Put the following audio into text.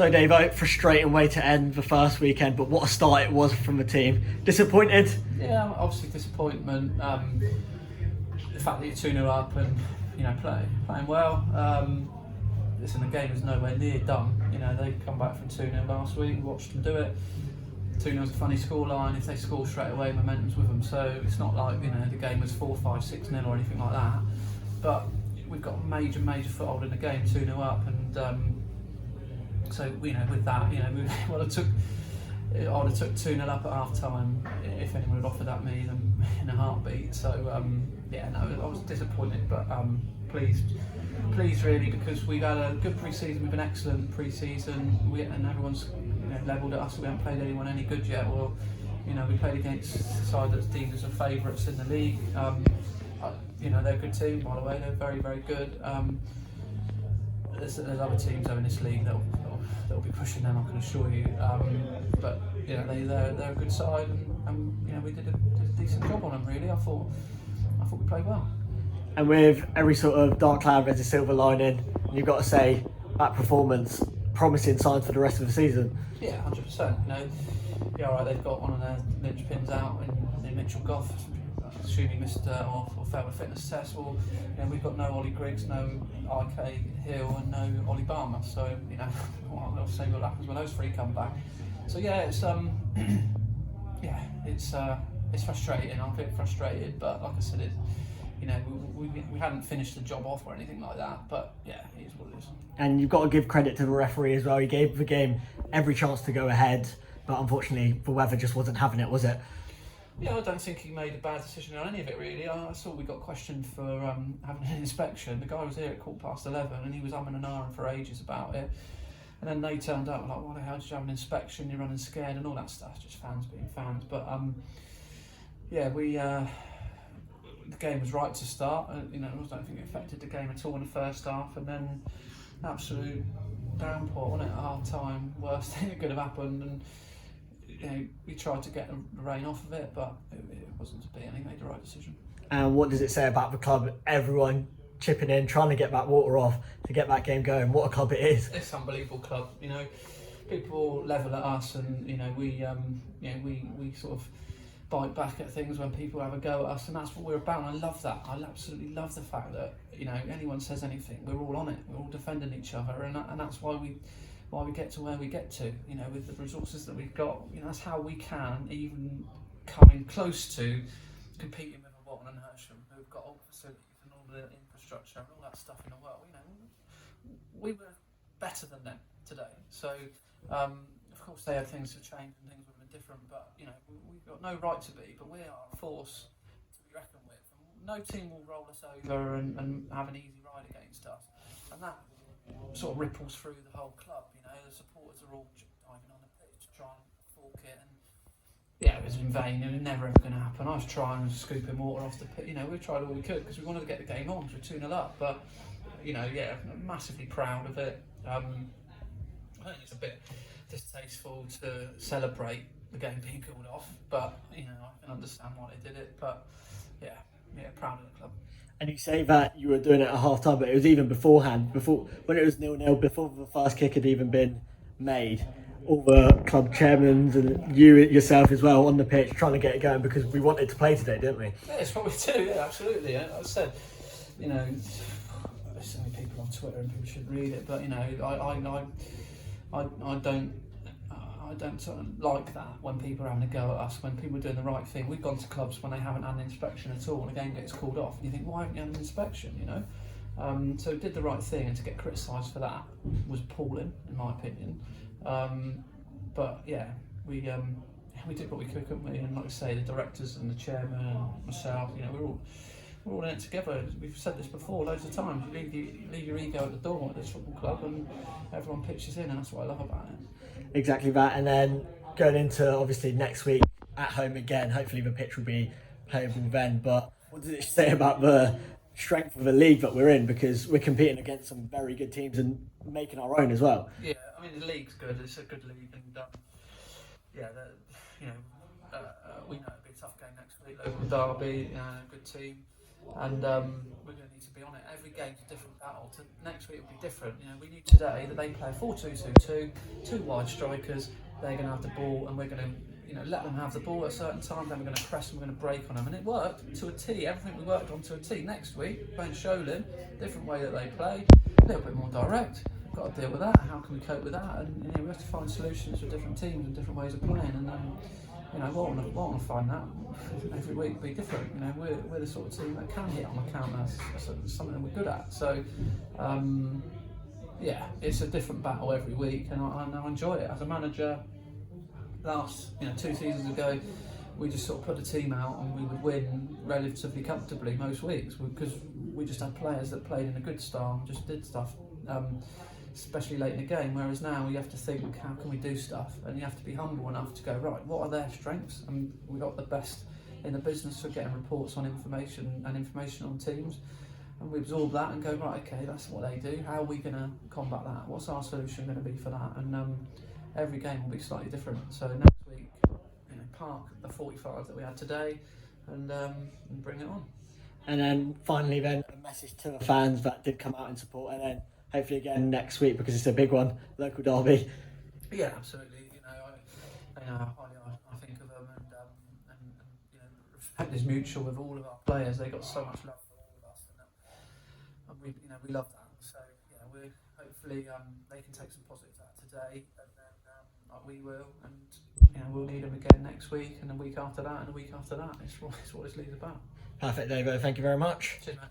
So Dave, a frustrating way to end the first weekend, but what a start it was from the team. Disappointed? Yeah, obviously disappointment. The fact that you're 2-0 up and playing well. Listen, the game is nowhere near done. They come back from 2-0 last week. We watched them do it. 2-0 is a funny scoreline. If they score straight away, momentum's with them. So it's not like the game was 4-5, 6-0 or anything like that. But we've got a major foothold in the game, 2-0 up, and so with that, I'd have took 2-0 up at half time if anyone had offered that me in a heartbeat. So I was disappointed, but pleased really, because we've had a good pre-season. We've been excellent pre-season, and everyone's levelled at us. We haven't played anyone any good yet. Well, we played against a side that's deemed as a favourites in the league. They're a good team, by the way. They're very, very good. There's other teams though in this league that'll be pushing them, I can assure you. But they're a good side, and we did a decent job on them. Really, I thought we played well. And with every sort of dark cloud there's a silver lining, you've got to say that performance promising signs for the rest of the season. Yeah, 100%. Alright, they've got one of their linchpins out in Mitchell Goff, assuming he missed or failed a fitness test. Well, we've got no Ollie Griggs, no IK Hill, and no Ollie Barmer. So I'll say what happens when those three come back. So it's frustrating. I'm a bit frustrated, but like I said, we hadn't finished the job off or anything like that. But yeah, it is what it is. And you've got to give credit to the referee as well. He gave the game every chance to go ahead, but unfortunately the weather just wasn't having it, was it? Yeah, I don't think he made a bad decision on any of it, really. I saw we got questioned for having an inspection. The guy was here at 11:15 and he was umming and ahhing for ages about it. And then they turned up like, why the hell did you have an inspection? You're running scared and all that stuff. Just fans being fans. But the game was right to start. I don't think it affected the game at all in the first half. And then absolute downpour, wasn't it, at half time? Worst thing that could have happened. And we tried to get the rain off of it, but it wasn't to be, and he made the right decision. And what does it say about the club? Everyone chipping in, trying to get that water off to get that game going. What a club it is! It's an unbelievable club. People level at us, and we sort of bite back at things when people have a go at us, and that's what we're about. And I love that. I absolutely love the fact that anyone says anything, we're all on it. We're all defending each other, and that's why we get to where we get to, with the resources that we've got. That's how we can even coming close to competing with a Walton Hersham, who've got all the facilities and all the infrastructure and all that stuff in the world. We were better than them today. So, of course, they had things to change and things would have been different, but we've got no right to be. But we are a force to be reckoned with. No team will roll us over and have an easy ride against us, and that sort of ripples through the whole club. The supporters are all diving on the pitch to try and fork it, and it was in vain. It was never ever going to happen. I was trying to scoop him water off the pitch. We tried all we could because we wanted to get the game on. Because we're 2-0 up, but massively proud of it. I think it's a bit distasteful to celebrate the game being called off, but I can understand why they did it. But proud of the club. And you say that you were doing it at half time, but it was even beforehand, when it was 0-0, before the first kick had even been made. All the club chairmen and you yourself as well on the pitch trying to get it going, because we wanted to play today, didn't we? Yeah, it's what we do. Yeah, absolutely. I said, there's so many people on Twitter and people should read it, but I don't sort of like that when people are having a go at us, when people are doing the right thing. We've gone to clubs when they haven't had an inspection at all and the game gets called off, and you think, why haven't you had an inspection? So did the right thing, and to get criticised for that was appalling, in my opinion. But we did what we could, couldn't we? And like I say, the directors and the chairman and myself, we're all in it together. We've said this before loads of times. You leave your ego at the door at this football club, and everyone pitches in, and that's what I love about it. Exactly that. And then going into obviously next week at home again, hopefully the pitch will be playable then. But what does it say about the strength of the league that we're in? Because we're competing against some very good teams and making our own as well. Yeah, I mean the league's good. It's a good league, and we know it'll be a tough game next week. Local derby, good team. and we're going to need to be on it. Every game's a different battle. Next week will be different. You know, we knew today that they play 4-2-2-2, two wide strikers. They're going to have the ball, and we're going to, you know, let them have the ball at a certain time. Then we're going to press them, we're going to break on them, and it worked to a T. Everything we worked on to a T. Next week, playing Sholin, different way that they play, a little bit more direct. We've got to deal with that. How can we cope with that? And you know, we have to find solutions for different teams and different ways of playing. And you know, we'll find that every week will be different. You know, we're the sort of team that can hit on the counter. That's something that we're good at. So. Yeah, it's a different battle every week, and I enjoy it. As a manager, last 2 seasons ago, we just sort of put a team out and we would win relatively comfortably most weeks because we just had players that played in a good style and just did stuff, especially late in the game. Whereas now you have to think, how can we do stuff? And you have to be humble enough to go, right, what are their strengths? And we got the best in the business for getting reports on information on teams. And we absorb that and go, right, okay, that's what they do. How are we going to combat that? What's our solution going to be for that? And every game will be slightly different. So next week, park the 45 that we had today and bring it on. And then finally, then a message to the fans that did come out in support, and then hopefully again next week because it's a big one, local derby. Yeah, absolutely. I think of them, and respect is mutual with all of our players. They got so much love. We love that. So yeah, we hopefully they can take some positives out today, and then we will, and we'll need them again next week, and the week after that, and the week after that. It's what this league's about. Perfect, Davo. Thank you very much. Cheers, mate.